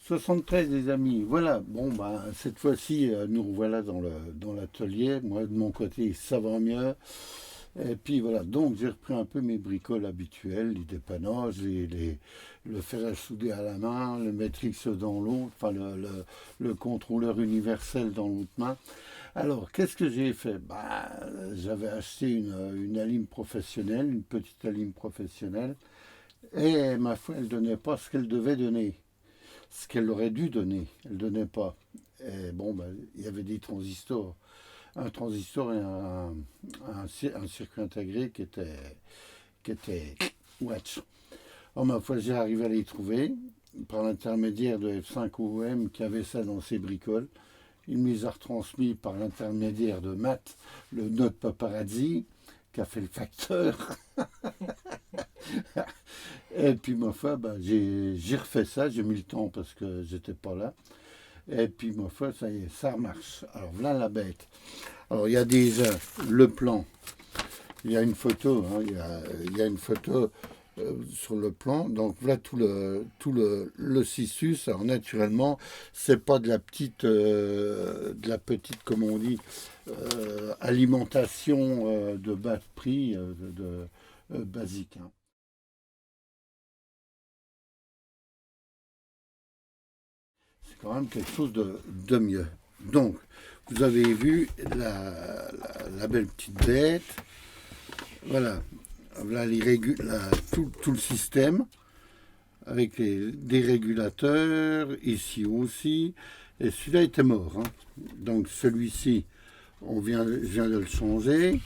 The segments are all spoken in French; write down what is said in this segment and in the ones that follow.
73 les amis, voilà, bon bah cette fois-ci nous revoilà dans l'atelier, moi de mon côté ça va mieux, et puis voilà, donc j'ai repris un peu mes bricoles habituelles, les dépannages, le fer à souder à la main, le Matrix dans l'autre, enfin le contrôleur universel dans l'autre main. Alors qu'est-ce que j'ai fait? Bah j'avais acheté une alim professionnelle, une petite alim professionnelle, et ma foi elle donnait pas ce qu'elle devait donner, ce qu'elle aurait dû donner, elle ne donnait pas. Et bon, ben, il y avait des transistors, un transistor et un circuit intégré qui était watch. Alors, ma foi, j'ai arrivé à les trouver par l'intermédiaire de F5OM qui avait ça dans ses bricoles. Il me les a retransmis par l'intermédiaire de Matt, le Note Paparazzi, qui a fait le facteur. Et puis, ma foi, ben, j'ai refait ça, j'ai mis le temps parce que j'étais pas là. Et puis, ma foi, ça y est, ça marche. Alors, voilà la bête. Alors, il y a déjà le plan. Il y a une photo, hein, il y a une photo sur le plan. Donc, voilà tout le cissus. Alors, naturellement, c'est pas de la petite, comment on dit, alimentation de bas de prix, basique, hein. C'est quand même quelque chose de mieux. Donc, vous avez vu la belle petite bête. Voilà. Voilà tout le système avec des régulateurs, ici aussi. Et celui-là était mort, hein. Donc celui-ci, je viens de le changer.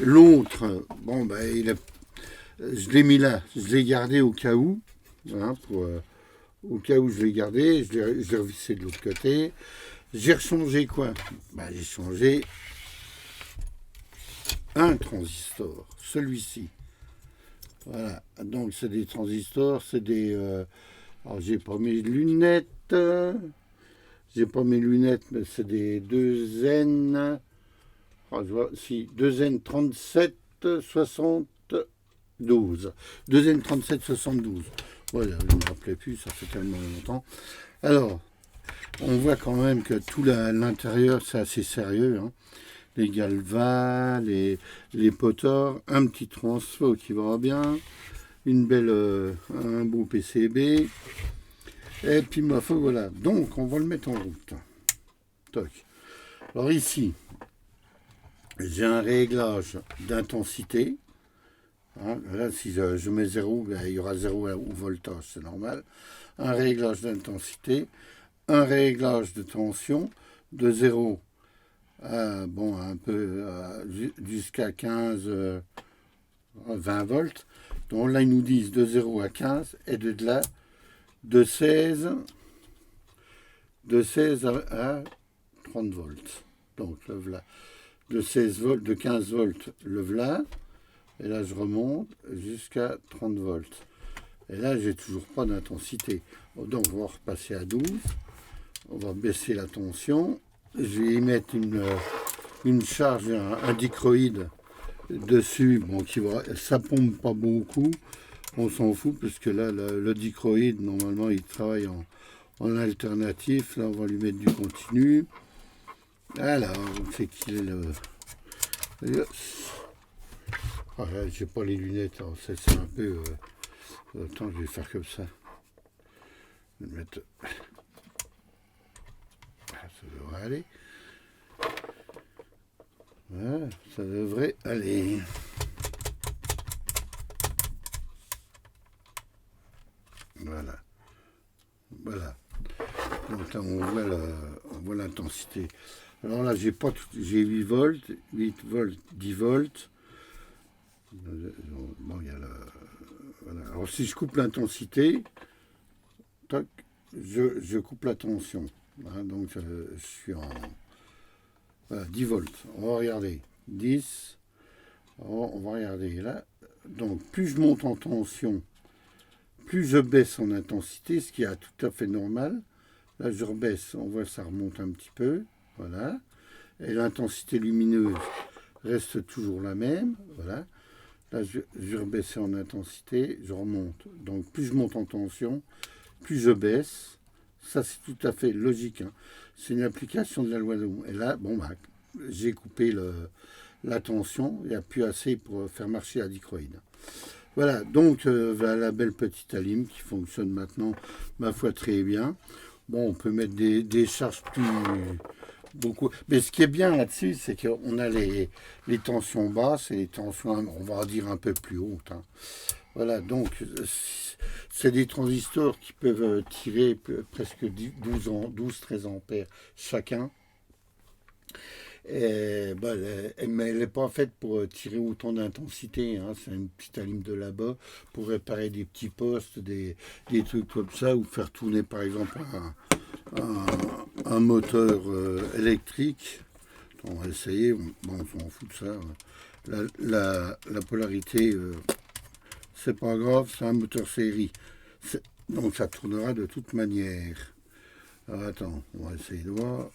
L'autre, bon, ben, je l'ai mis là, je l'ai gardé au cas où, hein, au cas où je l'ai gardé, je l'ai revissé de l'autre côté. J'ai rechangé quoi? Ben, j'ai changé un transistor, celui-ci. Voilà, donc c'est des transistors, c'est des... alors j'ai pas mes lunettes, mais c'est des 2N... oh, je vois, si, 2N37 72. 2N37 72. Voilà, je ne me rappelais plus, ça fait tellement longtemps. Alors, on voit quand même que tout l'intérieur, c'est assez sérieux, hein. Les galvas, les potors, un petit transfo qui va bien, un beau PCB, et puis ma foi, voilà. Donc, on va le mettre en route. Toc. Alors ici, j'ai un réglage d'intensité. Hein, là, si je mets 0, ben, il y aura 0 au voltage, c'est normal. Un réglage d'intensité, un réglage de tension, de 0 à, bon, un peu jusqu'à 15, 20 volts. Donc là, ils nous disent de 0 à 15 et de là, de 16, à 30 volts. Donc le voilà. De 16 volts, de 15 volts, le voilà. Et là, je remonte jusqu'à 30 volts. Et là, j'ai toujours pas d'intensité. Donc, on va repasser à 12. On va baisser la tension. Je vais y mettre une charge, un dicroïde dessus. Bon, ça pompe pas beaucoup. On s'en fout, parce que là, le dicroïde, normalement, il travaille en alternatif. Là, on va lui mettre du continu. Alors, c'est qu'il est le... Ah, là, j'ai pas les lunettes, alors c'est un peu... attends, je vais faire comme ça. Je vais mettre... Ah, ça devrait aller. Voilà, ça devrait aller. Voilà. Voilà. Donc là, on voit l'intensité. Alors là, j'ai 8 volts, 8 volts, 10 volts. Bon, il y a voilà. Alors si je coupe l'intensité, toc, je coupe la tension. Hein, donc je suis en voilà, 10 volts. On va regarder. 10. On va regarder là. Donc plus je monte en tension, plus je baisse en intensité, ce qui est tout à fait normal. Là je rebaisse, on voit que ça remonte un petit peu. Voilà. Et l'intensité lumineuse reste toujours la même. Voilà. Là, je vais rebaisser en intensité, je remonte. Donc, plus je monte en tension, plus je baisse. ça c'est tout à fait logique, hein. C'est une application de la loi d'Ohm. Et là, bon, bah, j'ai coupé la tension, il n'y a plus assez pour faire marcher la dichroïde. Voilà, donc voilà la belle petite alim qui fonctionne maintenant, ma foi, très bien. Bon, on peut mettre des charges plus beaucoup. Mais ce qui est bien là-dessus, c'est qu'on a les tensions basses et les tensions, on va dire, un peu plus hautes, hein. Voilà, donc c'est des transistors qui peuvent tirer presque 12-13 ampères chacun. Et, bah, mais elle n'est pas faite pour tirer autant d'intensité, hein. C'est une petite alim de là-bas pour réparer des petits postes, des trucs comme ça, ou faire tourner par exemple un moteur électrique. On va essayer, bon, on s'en fout de ça. La polarité, c'est pas grave, c'est un moteur série. Donc ça tournera de toute manière. Alors attends, on va essayer de voir.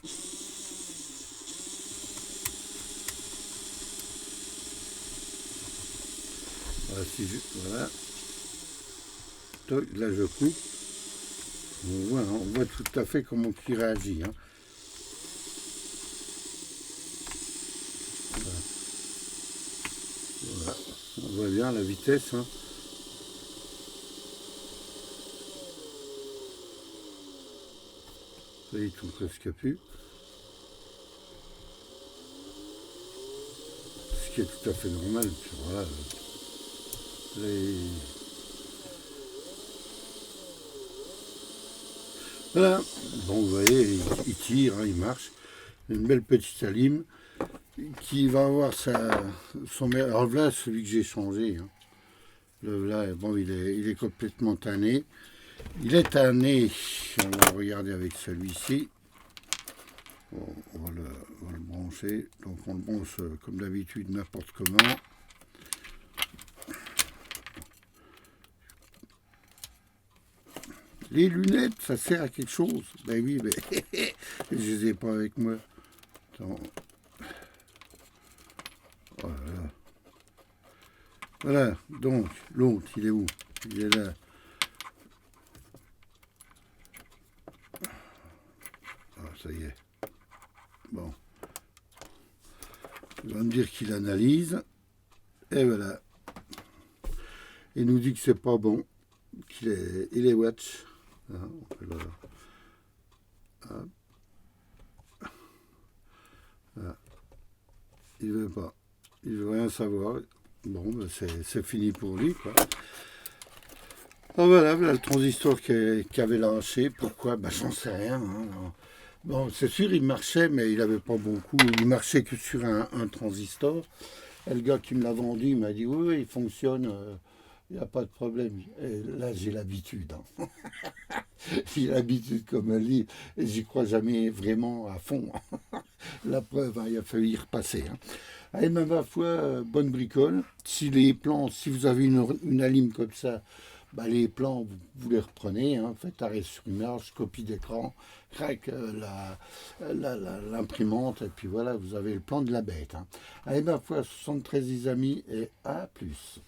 Voilà. Là je coupe. On voit tout à fait comment il réagit, hein. Voilà. On voit bien la vitesse, hein. Là, il tourne presque plus. Ce qui est tout à fait normal. Voilà. Voilà. Bon, vous voyez, il tire, hein, il marche. Une belle petite alim qui va avoir son... Alors là, celui que j'ai changé, hein. Là, bon, il est complètement tanné. Il est tanné. On va regarder avec celui-ci. Bon, on va le brancher. Donc on le branche comme d'habitude n'importe comment. Les lunettes, ça sert à quelque chose. Ben oui, mais je les ai pas avec moi. Attends. Voilà. Voilà, donc l'autre, il est où? Il est là. Ah, ça y est. Bon. Il va me dire qu'il analyse. Et voilà. Il nous dit que c'est pas bon. Il est watch. Ah, on peut le... ah. Il veut pas. Il veut rien savoir. Bon, ben c'est fini pour lui, quoi. Ah, voilà le transistor qui avait lâché. Pourquoi? Ben, j'en sais rien, hein. Bon, c'est sûr, il marchait, mais il n'avait pas beaucoup. Il marchait que sur un transistor. Et le gars qui me l'a vendu, il m'a dit oui, il fonctionne, il n'y a pas de problème. Et là, j'ai l'habitude, hein. J'ai l'habitude comme un livre, et j'y crois jamais vraiment à fond. La preuve, hein, il a fallu y repasser, hein. Allez, ma foi, bonne bricole. Si vous avez une alim comme ça, bah, les plans, vous les reprenez, hein, faites arrêt sur image, copie d'écran, crac l'imprimante, et puis voilà, vous avez le plan de la bête, hein. Allez, ma foi, 73 amis, et à plus.